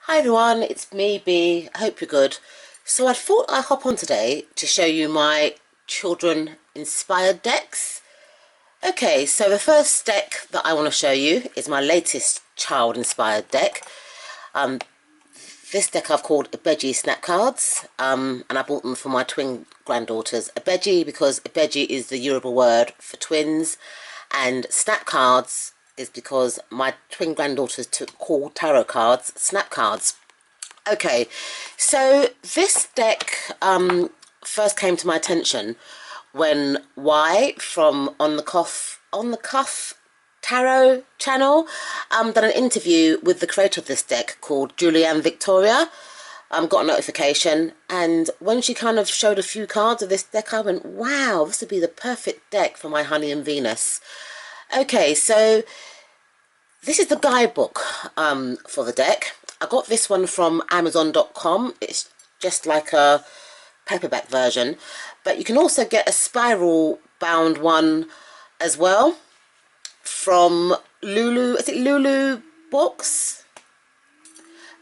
Hi everyone, it's me, B. I hope you're good. So I thought I'd hop on today to show you my children inspired decks. Okay, so the first deck that I want to show you is my latest child inspired deck. This deck I've called Ibeji Snap Cards, and I bought them for my twin granddaughters. Ibeji because Ibeji is the Yoruba word for twins, and Snap Cards is because my twin granddaughters call tarot cards snap cards. Okay, so this deck first came to my attention when Y from On the Cuff Tarot channel done an interview with the creator of this deck called Julianne Victoria. Got a notification, and when she kind of showed a few cards of this deck, I went, wow, this would be the perfect deck for my Honey and Venus. Okay, so this is the guidebook for the deck. I got this one from Amazon.com. It's just like a paperback version, but you can also get a spiral bound one as well from Lulu. Is it Lulu Books?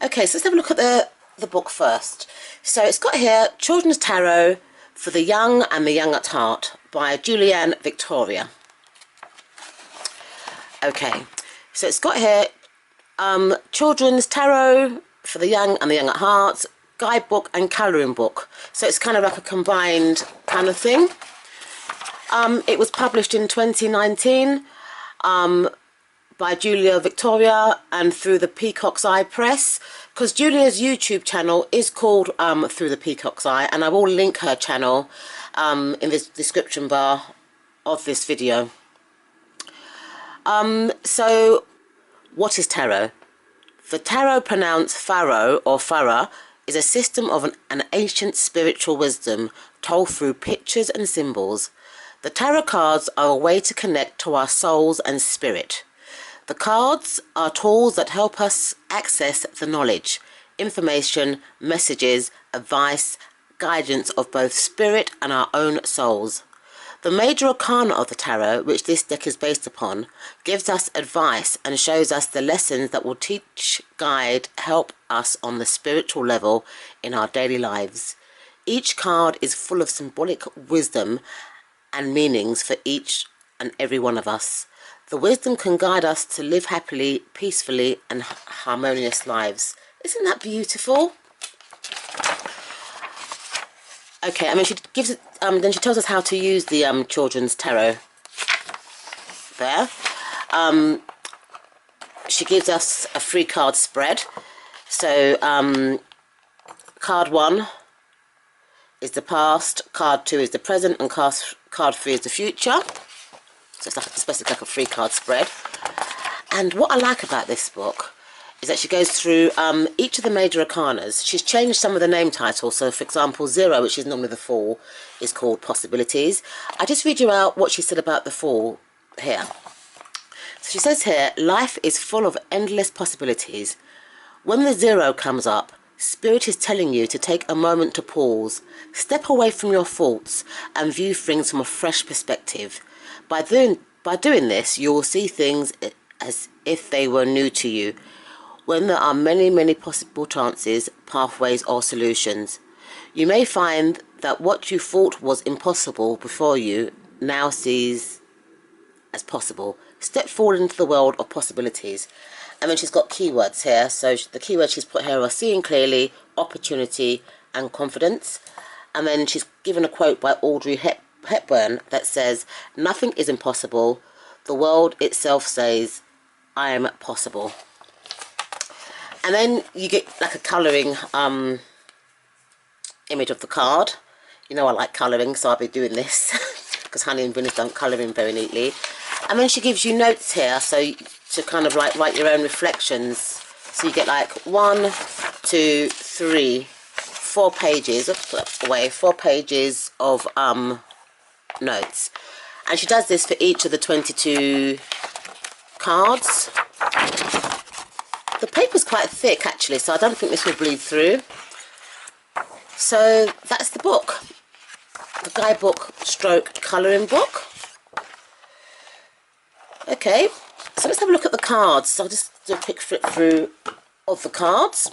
Okay, so let's have a look at the book first. So it's got here Children's Tarot for the Young and the Young at Heart by Julianne Victoria. Okay, so it's got here Children's Tarot for the Young and the Young at Heart, guidebook and colouring book. So it's kind of like a combined kind of thing. It was published in 2019 by Julia Victoria and through the Peacocks Press, because Julia's YouTube channel is called Through the Peacocks Eye, and I will link her channel in the description bar of this video. So what is tarot? The tarot, pronounced Pharaoh or Farah, is a system of an ancient spiritual wisdom told through pictures and symbols. The tarot cards are a way to connect to our souls and spirit. The cards are tools that help us access the knowledge, information, messages, advice, guidance of both spirit and our own souls. The major arcana of the tarot, which this deck is based upon, gives us advice and shows us the lessons that will teach, guide, help us on the spiritual level in our daily lives. Each card is full of symbolic wisdom and meanings for each and every one of us. The wisdom can guide us to live happily, peacefully and harmonious lives. Isn't that beautiful? Okay, I mean, she gives it, then she tells us how to use the children's tarot there. She gives us a 3-card spread. So, card 1 is the past, card 2 is the present, and card 3 is the future. So it's basically like a 3-card spread. And what I like about this book is that she goes through each of the major arcanas. She's changed some of the name titles. So, for example, 0, which is normally the Fool, is called Possibilities. I just read you out what she said about the Fool here. So she says here, life is full of endless possibilities. When the 0 comes up, Spirit is telling you to take a moment to pause, step away from your thoughts and view things from a fresh perspective. By doing this, you will see things as if they were new to you, when there are many, many possible chances, pathways or solutions. You may find that what you thought was impossible before you now sees as possible. Step forward into the world of possibilities. And then she's got keywords here. So the keywords she's put here are seeing clearly, opportunity and confidence. And then she's given a quote by Audrey Hepburn that says, nothing is impossible. The world itself says, I am possible. And then you get like a colouring image of the card. You know I like colouring, so I'll be doing this because Honey and Venus don't colour in very neatly. And then she gives you notes here, so to kind of like write your own reflections. So you get like 1, 2, 3, 4 pages. Let's put that away. 4 pages of notes. And she does this for each of the 22 cards. The paper's quite thick actually, so I don't think this will bleed through. So that's the book. The guidebook stroke colouring book. Okay, so let's have a look at the cards. So I'll just do a quick flip through of the cards.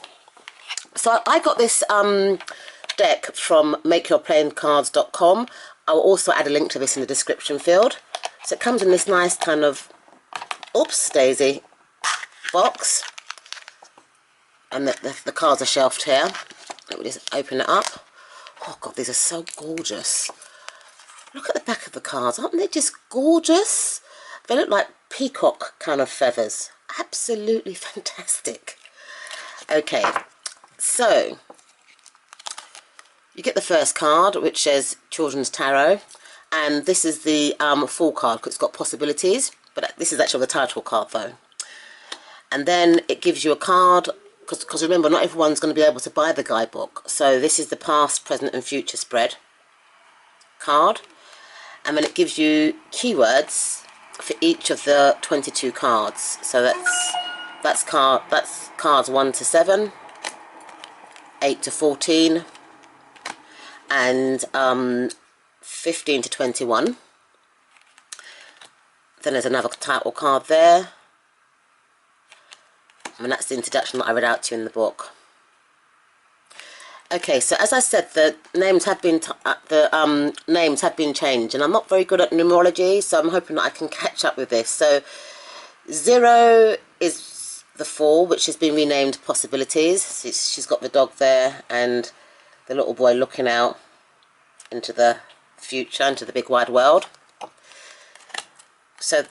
So I got this deck from makeyourplayingcards.com. I will also add a link to this in the description field. So it comes in this nice kind of, oops, daisy, box. And the cards are shelved here. Let me just open it up. Oh God, these are so gorgeous. Look at the back of the cards. Aren't they just gorgeous? They look like peacock kind of feathers. Absolutely fantastic. Okay, so you get the first card, which says Children's Tarot. And this is the full card because it's got possibilities. But this is actually the title card though. And then it gives you a card, because remember, not everyone's going to be able to buy the guidebook. So this is the past, present and future spread card. And then it gives you keywords for each of the 22 cards. So that's cards 1 to 7, 8 to 14, and 15 to 21. Then there's another title card there. And that's the introduction that I read out to you in the book. Okay, so as I said, the names have been changed, and I'm not very good at numerology, so I'm hoping that I can catch up with this. So 0 is the 4, which has been renamed Possibilities. She's got the dog there and the little boy looking out into the future, into the big wide world. So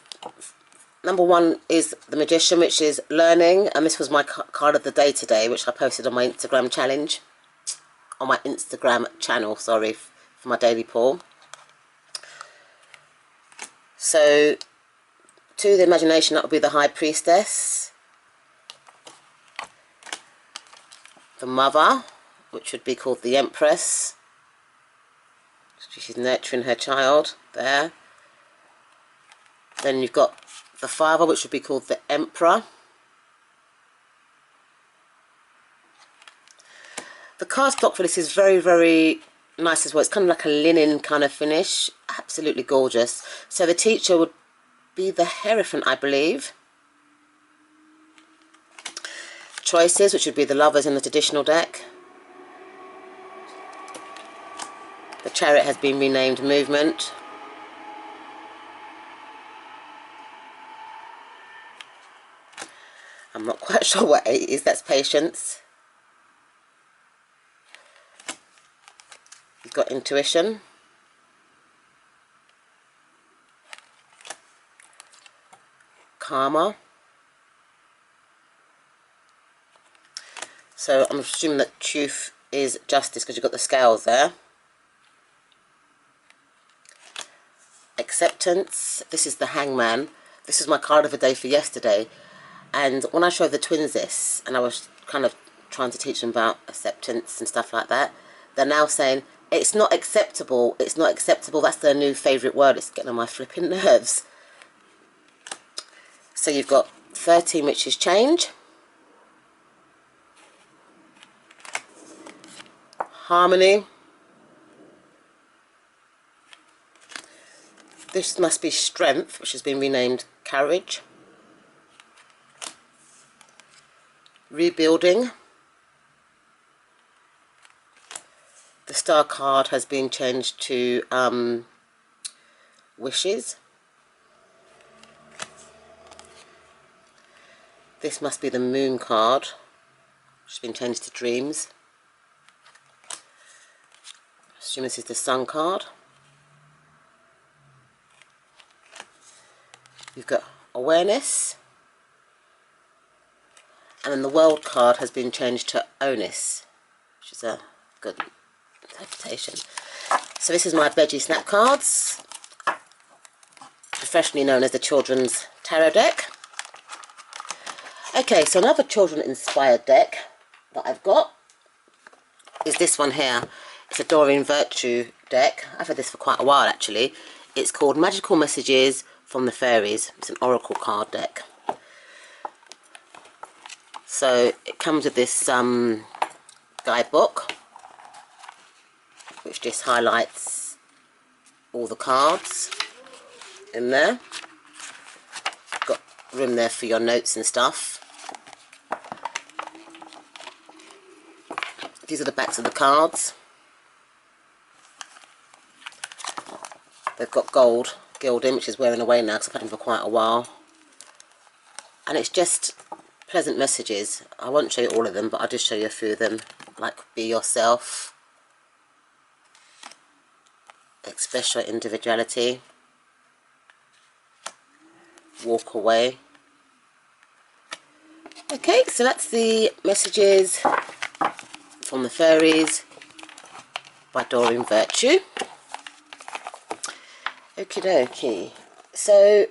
number 1 is the Magician, which is learning, and this was my card of the day today, which I posted on my Instagram challenge. On my Instagram channel, sorry, for my daily pull. So 2, the Imagination, that would be the High Priestess. The Mother, which would be called the Empress. She's nurturing her child there. Then you've got the Father, which would be called the Emperor. The cardstock for this is very, very nice as well. It's kind of like a linen kind of finish. Absolutely gorgeous. So the teacher would be the Hierophant, I believe. Choices, which would be the Lovers in the traditional deck. The Chariot has been renamed Movement. I'm not quite sure what 8 is. That's Patience. You've got Intuition. Karma. So I'm assuming that Truth is Justice because you've got the scales there. Acceptance. This is the Hangman. This is my card of the day for yesterday. And when I showed the twins this, and I was kind of trying to teach them about acceptance and stuff like that, they're now saying, it's not acceptable, it's not acceptable. That's their new favourite word. It's getting on my flipping nerves. So you've got 13, which is change. Harmony. This must be Strength, which has been renamed Courage. Rebuilding. The Star card has been changed to Wishes. This must be the Moon card, which has been changed to Dreams. I assume this is the Sun card. You've got Awareness. And then the World card has been changed to Onus, which is a good interpretation. So this is my Veggie Snap cards, professionally known as the Children's Tarot deck. Okay, so another children inspired deck that I've got is this one here. It's a Doreen Virtue deck. I've had this for quite a while actually. It's called Magical Messages from the Fairies. It's an oracle card deck. So it comes with this guidebook, which just highlights all the cards in there. Got room there for your notes and stuff. These are the backs of the cards. They've got gold gilding, which is wearing away now because I've had them for quite a while. And it's just pleasant messages. I won't show you all of them, but I'll just show you a few of them. Like, be yourself. Express your individuality. Walk away. Okay, so that's the messages from the fairies by Doreen Virtue. Okie dokie. So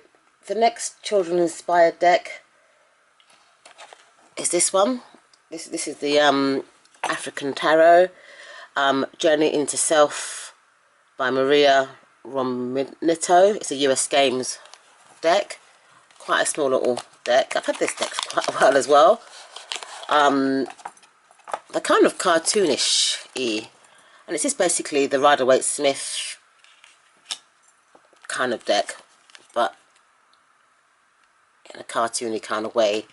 the next children inspired deck is this one. This is the African Tarot, Journey into Self by Maria Rominito. It's a US Games deck. Quite a small little deck. I've had this deck for quite a while as well. They're kind of cartoonish-y. And it's just basically the Rider-Waite-Smith kind of deck, but in a cartoony kind of way,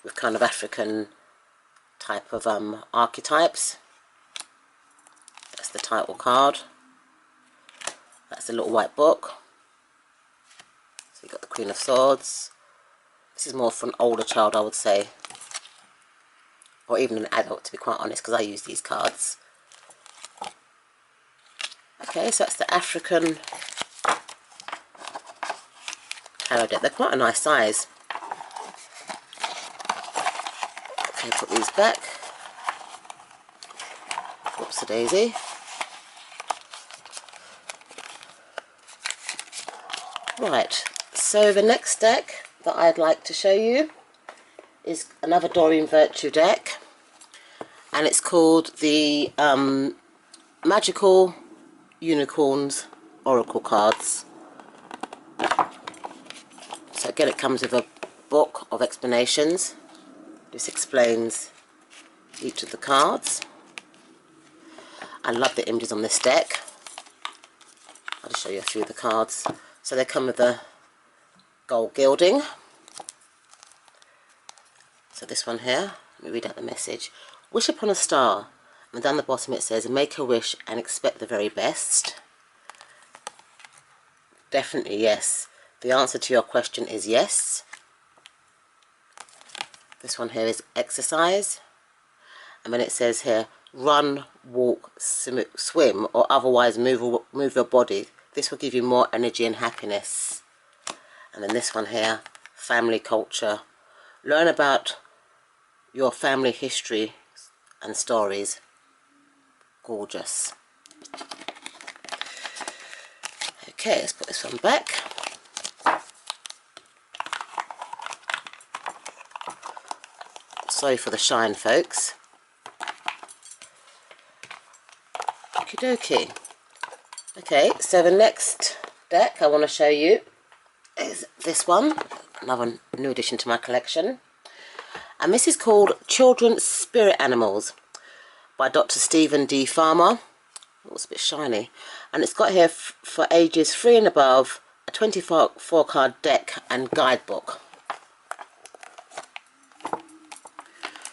with kind of African type of archetypes. That's the title card. That's the little white book. So you've got the Queen of Swords. This is more for an older child, I would say, or even an adult, to be quite honest, because I use these cards. Okay, so that's the African Tarot deck. They're quite a nice size. Okay, put these back. Whoops-a-daisy. Right, so the next deck that I'd like to show you is another Doreen Virtue deck, and it's called the Magical Unicorns Oracle Cards. So again, it comes with a book of explanations. This explains each of the cards. I love the images on this deck. I'll just show you a few of the cards. So they come with the gold gilding. So this one here, let me read out the message. Wish upon a star. And down the bottom it says, make a wish and expect the very best. Definitely yes. The answer to your question is yes. This one here is exercise. And then it says here, run, walk, swim, or otherwise move your body. This will give you more energy and happiness. And then this one here, family culture. Learn about your family history and stories. Gorgeous. Okay, let's put this one back. Sorry for the shine, folks. Okie dokie. Okay, so the next deck I want to show you is this one, another new addition to my collection. And this is called Children's Spirit Animals by Dr. Stephen D. Farmer. Oh, it's a bit shiny. And it's got here for ages 3 and above, a 24 card deck and guidebook.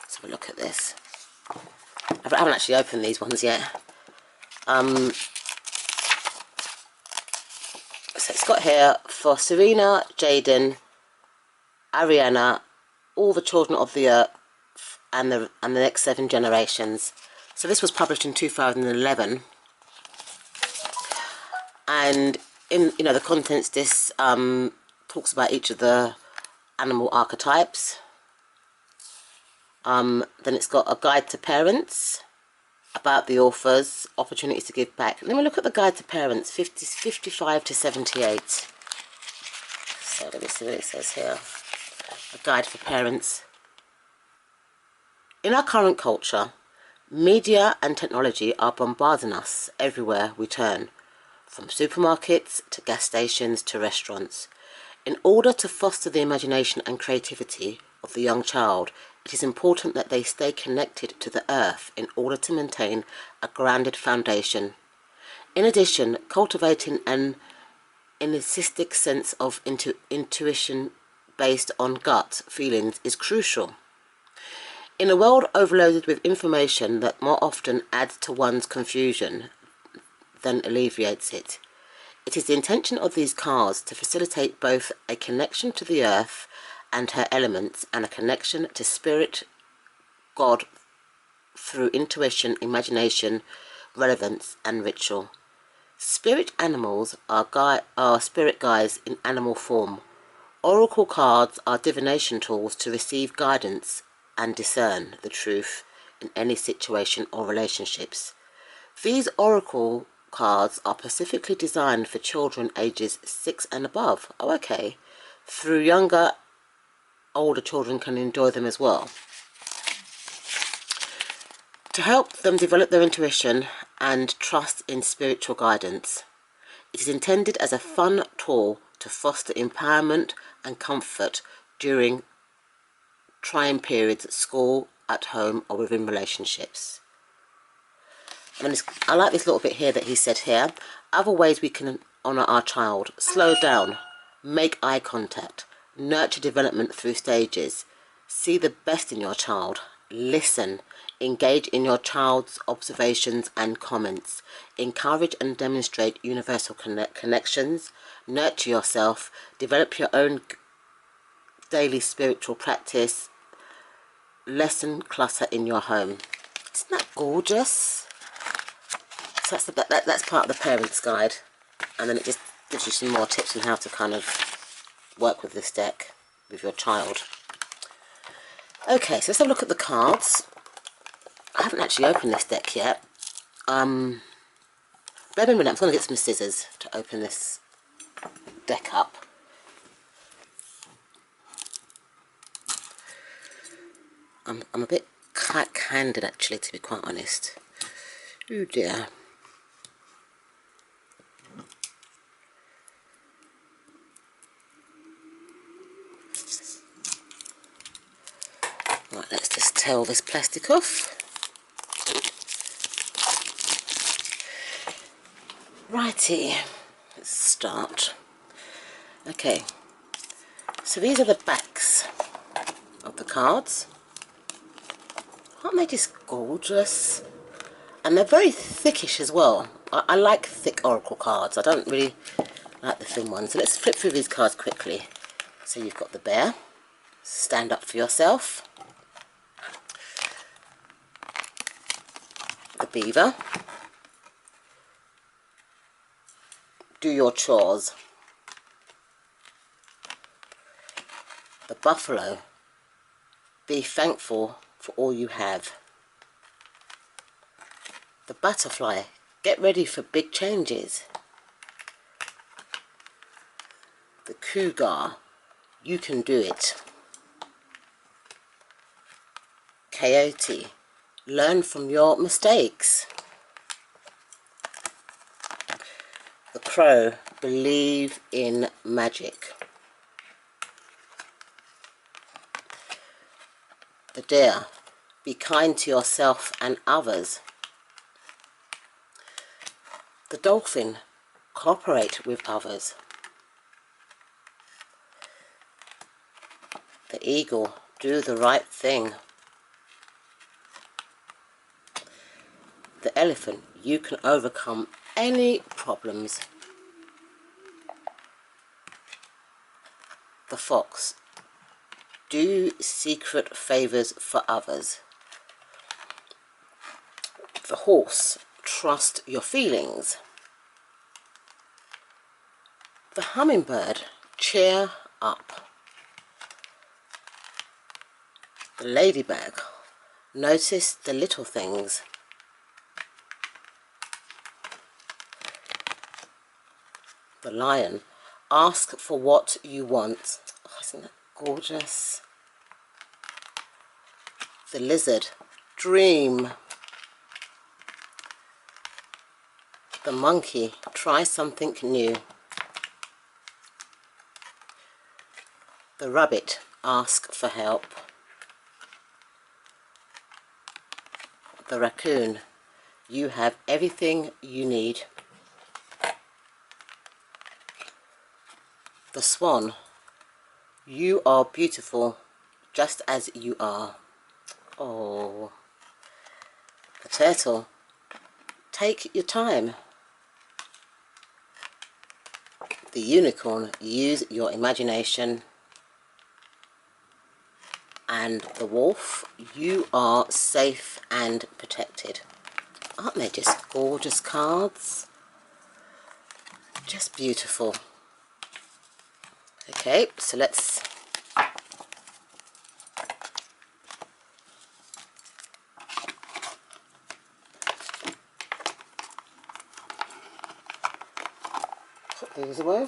Let's have a look at this. I haven't actually opened these ones yet. So it's got here for Serena, Jaden, Ariana, all the children of the earth, and the next 7 generations. So this was published in 2011, and in the contents, this talks about each of the animal archetypes. Then it's got a guide to parents, about the authors, opportunities to give back. Let me look at the guide to parents, 55 to 78. So let me see what it says here. A guide for parents. In our current culture, media and technology are bombarding us everywhere we turn, from supermarkets to gas stations to restaurants. In order to foster the imagination and creativity of the young child, it is important that they stay connected to the earth in order to maintain a grounded foundation. In addition, cultivating an innate sense of intuition based on gut feelings is crucial. In a world overloaded with information that more often adds to one's confusion than alleviates it, it is the intention of these cards to facilitate both a connection to the earth and her elements and a connection to spirit, God, through intuition, imagination, relevance and ritual. Spirit animals are spirit guides in animal form. Oracle cards are divination tools to receive guidance and discern the truth in any situation or relationships. These oracle cards are specifically designed for children ages 6 and above. Oh, okay. Through younger, older children can enjoy them as well. To help them develop their intuition and trust in spiritual guidance. It is intended as a fun tool to foster empowerment and comfort during trying periods at school, at home or within relationships. I like this little bit here that he said here. Other ways we can honour our child. Slow down. Make eye contact. Nurture development through stages. See the best in your child. Listen. Engage in your child's observations and comments. Encourage and demonstrate universal connections. Nurture yourself. Develop your own daily spiritual practice. Lessen clutter in your home. Isn't that gorgeous? So that's part of the parent's guide, and then it just gives you some more tips on how to kind of work with this deck with your child. Okay, so let's have a look at the cards. I haven't actually opened this deck yet. Bear in mind, I'm going to get some scissors to open this deck up. I'm a bit cat-handed actually, to be quite honest. Oh dear. Right, let's just tear this plastic off. Righty, let's start. Okay, so these are the backs of the cards. Aren't they just gorgeous? And they're very thickish as well. I like thick oracle cards. I don't really like the thin ones. So let's flip through these cards quickly. So you've got the bear. Stand up for yourself. The beaver. Do your chores. The buffalo. Be thankful for all you have. The butterfly. Get ready for big changes. The cougar. You can do it. Coyote. Learn from your mistakes. The crow. Believe in magic. The deer. Be kind to yourself and others. The dolphin. Cooperate with others. The eagle. Do the right thing. The elephant. You can overcome any problems. The fox. Do secret favours for others. The horse. Trust your feelings. The hummingbird. Cheer up. The ladybug. Notice the little things. The lion. Ask for what you want. Oh, isn't that gorgeous? The lizard. Dream. The monkey. Try something new. The rabbit. Ask for help. The raccoon. You have everything you need. The swan. You are beautiful just as you are. Oh, the turtle. Take your time. The unicorn, use your imagination. And the wolf, you are safe and protected. Aren't they just gorgeous cards? Just beautiful. Okay, so let's put these away.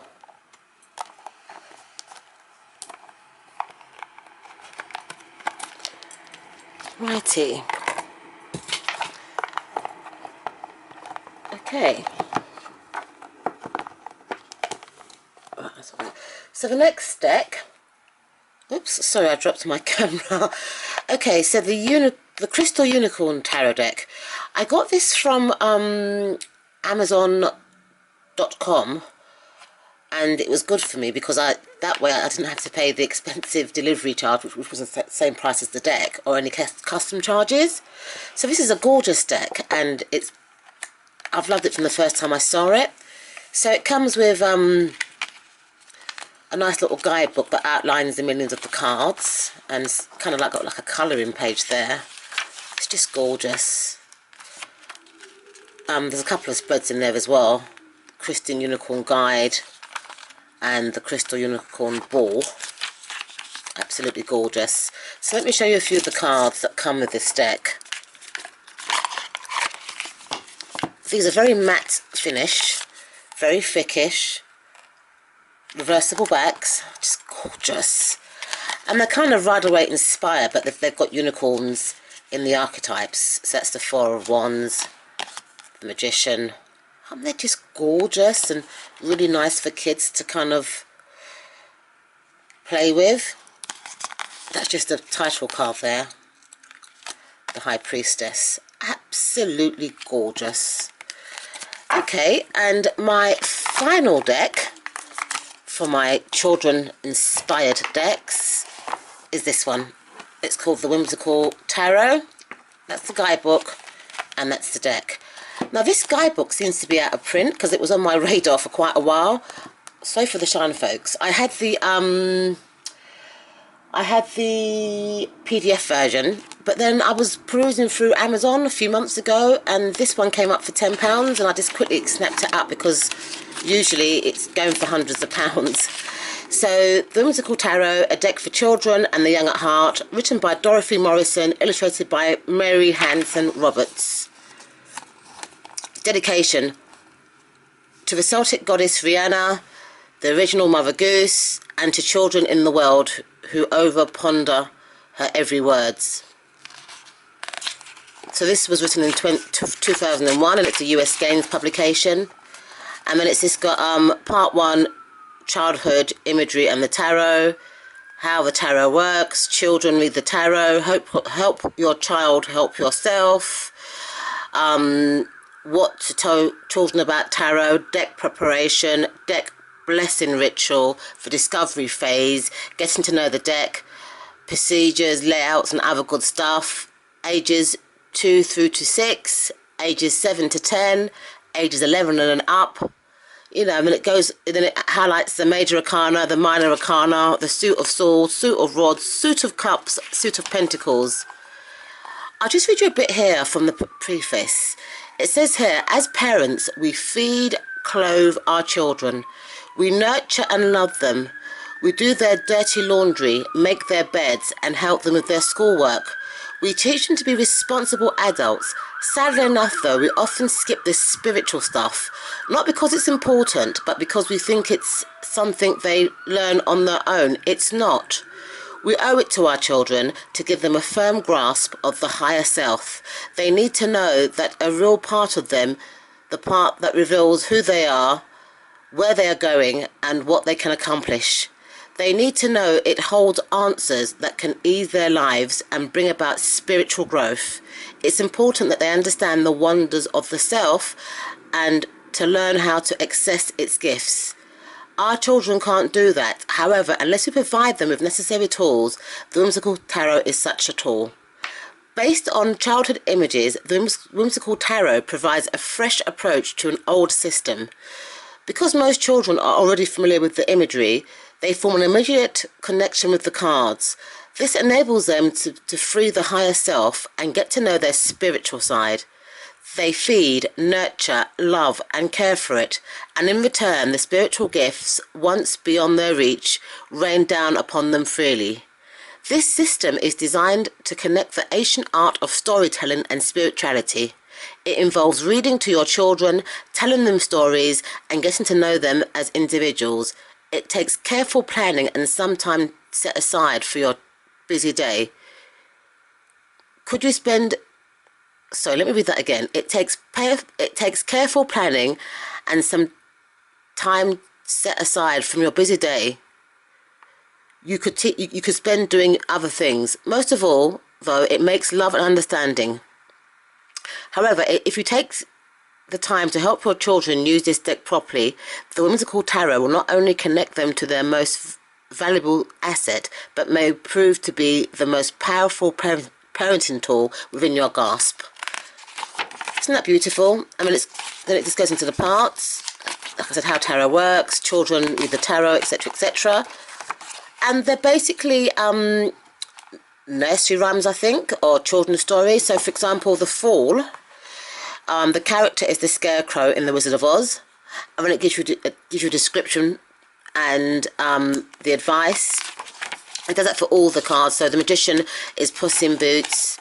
Righty. Okay. So the next deck. Oops, sorry, I dropped my camera. Okay, so the Crystal Unicorn Tarot deck. I got this from Amazon.com, and it was good for me because that way I didn't have to pay the expensive delivery charge, which was the same price as the deck, or any custom charges. So this is a gorgeous deck, and I've loved it from the first time I saw it. So it comes with a nice little guidebook that outlines the meanings of the cards, and it's kind of got like a colouring page there. It's just gorgeous. There's a couple of spreads in there as well. Crystal Unicorn Guide and the Crystal Unicorn Ball. Absolutely gorgeous. So let me show you a few of the cards that come with this deck. These are very matte finish, very thickish, reversible backs, just gorgeous. And they're kind of Rider-Waite inspired, but they've got unicorns in the archetypes. So that's the Four of Wands, the Magician. And they're just gorgeous and really nice for kids to kind of play with. That's just a title card there. The High Priestess. Absolutely gorgeous. Okay, and my final deck for my children inspired decks is this one. It's called the Whimsical Tarot. That's the guidebook, and that's the deck. Now this guidebook seems to be out of print because it was on my radar for quite a while. Sorry for the shine, folks. I had the PDF version, but then I was perusing through Amazon a few months ago, and this one came up for £10, and I just quickly snapped it up because usually it's going for hundreds of pounds. So, The Whimsical Tarot, a deck for children and the young at heart, written by Dorothy Morrison, illustrated by Mary Hanson Roberts. Dedication to the Celtic goddess Rihanna, the original Mother Goose, and to children in the world who over-ponder her every words. So this was written in 2001, and it's a US Games publication. And then it's just got part 1, childhood imagery and the tarot, how the tarot works, children read the tarot, help your child help yourself, what to tell children about tarot, deck preparation, deck blessing ritual for discovery phase, getting to know the deck, procedures, layouts and other good stuff, ages 2 through to 6, ages 7 to 10, ages 11 and up. You know, I mean, then it highlights the major arcana, the minor arcana, the suit of swords, suit of rods, suit of cups, suit of pentacles. I'll just read you a bit here from the preface. It says here, as parents, we feed, clothe our children. We nurture and love them. We do their dirty laundry, make their beds, and help them with their schoolwork. We teach them to be responsible adults. Sadly enough, though, we often skip this spiritual stuff, not because it's important, but because we think it's something they learn on their own. It's not. We owe it to our children to give them a firm grasp of the higher self. They need to know that a real part of them, the part that reveals who they are, where they are going, and what they can accomplish. They need to know it holds answers that can ease their lives and bring about spiritual growth. It's important that they understand the wonders of the self and to learn how to access its gifts. Our children can't do that. However, unless we provide them with necessary tools, the Whimsical Tarot is such a tool. Based on childhood images, the whimsical tarot provides a fresh approach to an old system. Because most children are already familiar with the imagery, they form an immediate connection with the cards. This enables them to free the higher self and get to know their spiritual side. They feed, nurture, love and care for it, and in return the spiritual gifts, once beyond their reach, rain down upon them freely. This system is designed to connect the ancient art of storytelling and spirituality. It involves reading to your children, telling them stories, and getting to know them as individuals. It takes careful planning and some time set aside for your busy day. Could you spend... Sorry, let me read that again. It takes careful planning and some time set aside from your busy day. You could spend doing other things. Most of all, though, it makes love and understanding. However, if you take the time to help your children use this deck properly, the whimsical tarot will not only connect them to their most valuable asset, but may prove to be the most powerful parenting tool within your grasp. Isn't that beautiful? I mean, then it just goes into the parts. Like I said, how tarot works, children read the tarot, etc., etc. And they're basically nursery rhymes, I think, or children's stories. So, for example, The Fall, the character is the Scarecrow in The Wizard of Oz. And then it gives you a description and the advice. It does that for all the cards. So the Magician is Puss in Boots.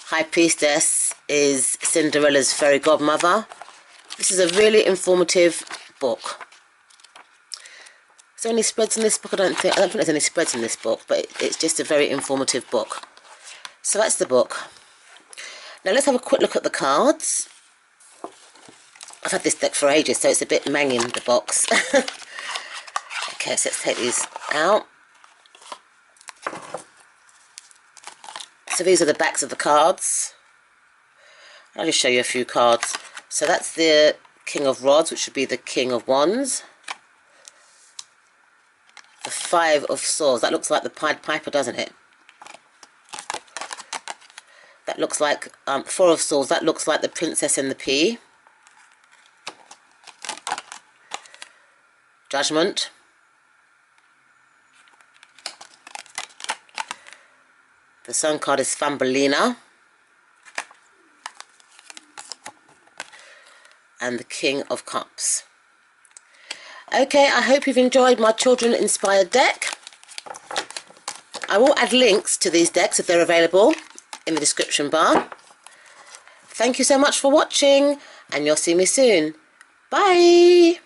High Priestess is Cinderella's fairy godmother. This is a really informative book. Is there any spreads in this book? I don't think there's any spreads in this book, but it's just a very informative book. So that's the book. Now let's have a quick look at the cards. I've had this deck for ages, so it's a bit manging, the box. Okay, so let's take these out. So these are the backs of the cards. I'll just show you a few cards. So that's the King of Rods, which would be the King of Wands. The Five of Swords. That looks like the Pied Piper, doesn't it? That looks like Four of Swords. That looks like the Princess and the Pea. Judgment. The Sun card is Thumbelina. And the King of Cups. Okay, I hope you've enjoyed my children-inspired deck. I will add links to these decks if they're available in the description bar. Thank you so much for watching, and you'll see me soon. Bye!